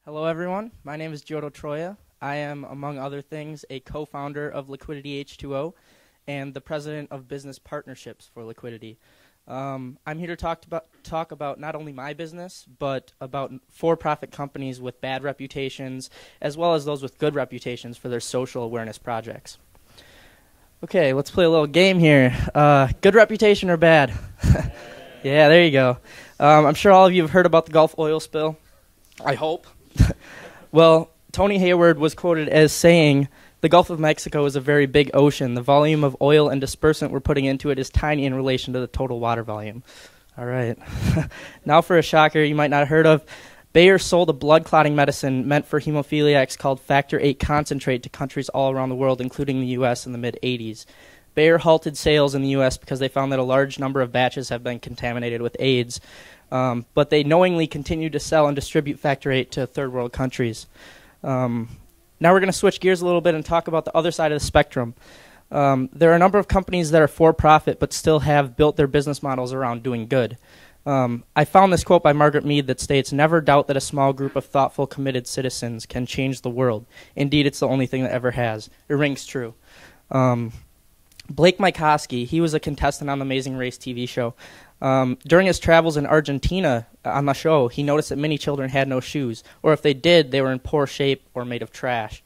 Hello, everyone. My name is Giotto. I am, among other things, a co-founder of Liquidity H20 and the president of business partnerships for Liquidity. I'm here to talk about not only my business, but about for-profit companies with bad reputations, as well as those with good reputations for their social awareness projects. Okay, let's play a little game here. Good reputation or bad? Yeah, there you go. I'm sure all of you have heard about the Gulf oil spill. I hope. Well, Tony Hayward was quoted as saying, "The Gulf of Mexico is a very big ocean. The volume of oil and dispersant we're putting into it is tiny in relation to the total water volume." All right. Now for a shocker you might not have heard of. Bayer sold a blood clotting medicine meant for hemophiliacs called Factor VIII concentrate to countries all around the world, including the U.S. in the mid-'80s. Bayer halted sales in the U.S. because they found that a large number of batches have been contaminated with AIDS. But they knowingly continue to sell and distribute Factor VIII to third world countries. Now we're going to switch gears a little bit and talk about the other side of the spectrum. There are a number of companies that are for-profit but still have built their business models around doing good. I found this quote by Margaret Mead that states, "Never doubt that a small group of thoughtful, committed citizens can change the world. Indeed, it's the only thing that ever has." It rings true. Blake Mycoskie, he was a contestant on the Amazing Race TV show. During his travels in Argentina on the show, he noticed that many children had no shoes, or if they did, they were in poor shape or made of trash.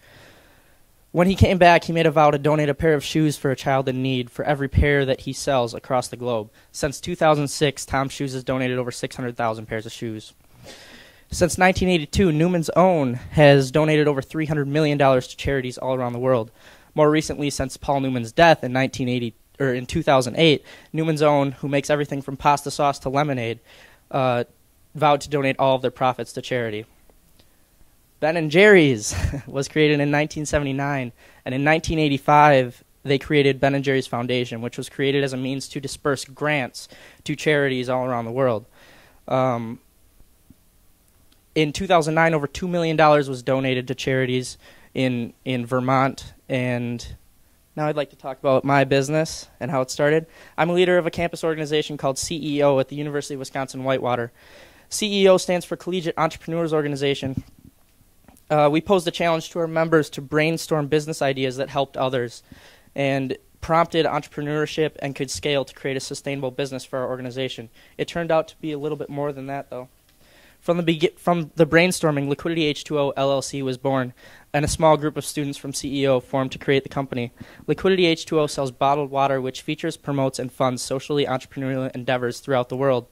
When he came back, he made a vow to donate a pair of shoes for a child in need for every pair that he sells across the globe. Since 2006, Tom's Shoes has donated over 600,000 pairs of shoes. Since 1982, Newman's Own has donated over $300 million to charities all around the world. More recently, since Paul Newman's death in 2008, Newman's Own, who makes everything from pasta sauce to lemonade, vowed to donate all of their profits to charity. Ben & Jerry's was created in 1979, and in 1985, they created Ben & Jerry's Foundation, which was created as a means to disperse grants to charities all around the world. In 2009, over $2 million was donated to charities in Vermont, and now I'd like to talk about my business and how it started. I'm a leader of a campus organization called CEO at the University of Wisconsin-Whitewater. CEO stands for Collegiate Entrepreneurs Organization. We posed a challenge to our members to brainstorm business ideas that helped others and prompted entrepreneurship and could scale to create a sustainable business for our organization. It turned out to be a little bit more than that, though. From the brainstorming, Liquidity H20 LLC was born, and a small group of students from CEO formed to create the company. Liquidity H20 sells bottled water, which features, promotes, and funds socially entrepreneurial endeavors throughout the world.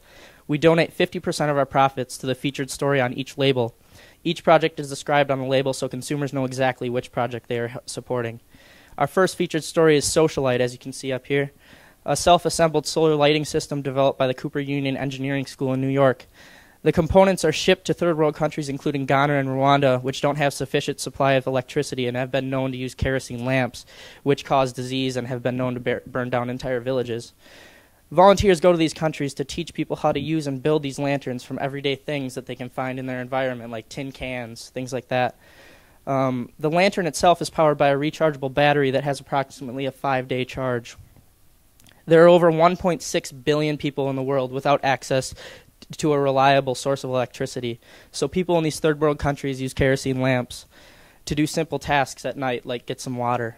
We donate 50% of our profits to the featured story on each label. Each project is described on the label so consumers know exactly which project they are supporting. Our first featured story is Socialite, as you can see up here, a self-assembled solar lighting system developed by the Cooper Union Engineering School in New York. The components are shipped to third world countries including Ghana and Rwanda, which don't have sufficient supply of electricity and have been known to use kerosene lamps, which cause disease and have been known to burn down entire villages. Volunteers go to these countries to teach people how to use and build these lanterns from everyday things that they can find in their environment, like tin cans, things like that. The lantern itself is powered by a rechargeable battery that has approximately a 5-day charge. There are over 1.6 billion people in the world without access to a reliable source of electricity. So people in these third world countries use kerosene lamps to do simple tasks at night, like get some water.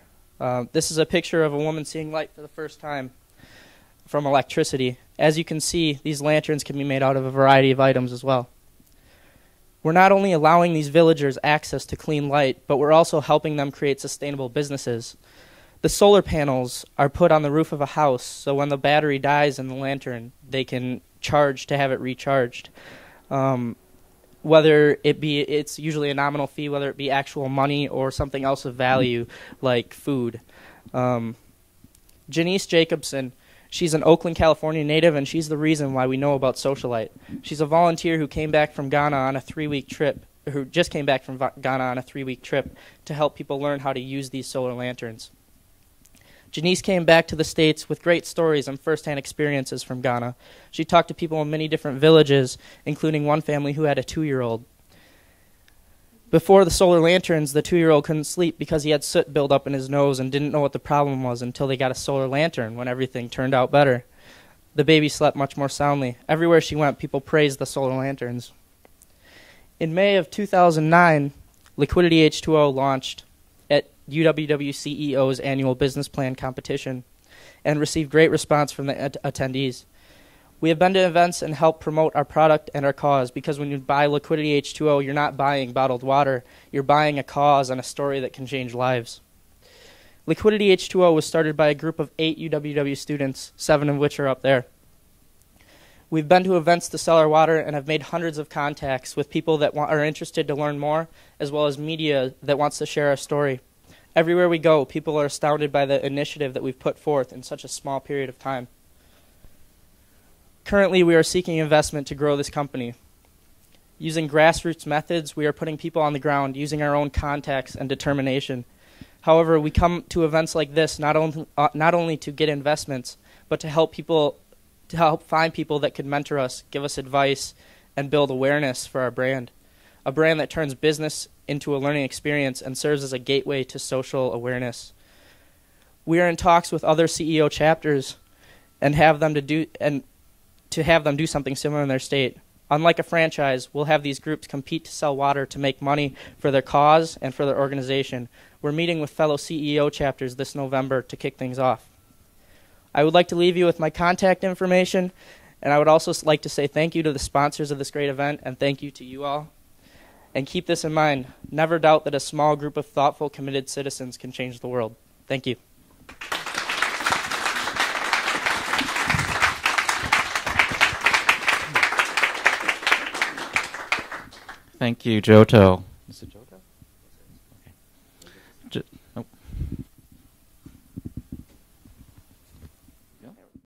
This is a picture of a woman seeing light for the first time from electricity. As you can see, these lanterns can be made out of a variety of items as well. We're not only allowing these villagers access to clean light, but we're also helping them create sustainable businesses. The solar panels are put on the roof of a house, so when the battery dies in the lantern, they can charge to have it recharged. Whether it be, it's usually a nominal fee, whether it be actual money or something else of value, like food. Janice Jacobson, she's an Oakland, California native, and she's the reason why we know about Socialite. She's a volunteer who came back from Ghana on a 3-week trip, who just came back from Ghana on a 3-week trip to help people learn how to use these solar lanterns. Janice came back to the States with great stories and first-hand experiences from Ghana. She talked to people in many different villages, including one family who had a 2-year-old. Before the solar lanterns, the 2-year-old couldn't sleep because he had soot build up in his nose and didn't know what the problem was until they got a solar lantern, when everything turned out better. The baby slept much more soundly. Everywhere she went, people praised the solar lanterns. In May of 2009, Liquidity H20 launched at UWW CEO's annual business plan competition and received great response from the attendees. We have been to events and helped promote our product and our cause, because when you buy Liquidity H20, you're not buying bottled water. You're buying a cause and a story that can change lives. Liquidity H20 was started by a group of 8 UWW students, 7 of which are up there. We've been to events to sell our water and have made hundreds of contacts with people that are interested to learn more, as well as media that wants to share our story. Everywhere we go, people are astounded by the initiative that we've put forth in such a small period of time. Currently, we are seeking investment to grow this company. Using grassroots methods, we are putting people on the ground, using our own contacts and determination. However, we come to events like this not only to get investments, but to help find people that could mentor us, give us advice, and build awareness for our brand. A brand that turns business into a learning experience and serves as a gateway to social awareness. We are in talks with other CEO chapters and have them do something similar in their state. Unlike a franchise, we'll have these groups compete to sell water to make money for their cause and for their organization. We're meeting with fellow CEO chapters this November to kick things off. I would like to leave you with my contact information, and I would also like to say thank you to the sponsors of this great event, and thank you to you all. And keep this in mind, never doubt that a small group of thoughtful, committed citizens can change the world. Thank you. Thank you, Giotto.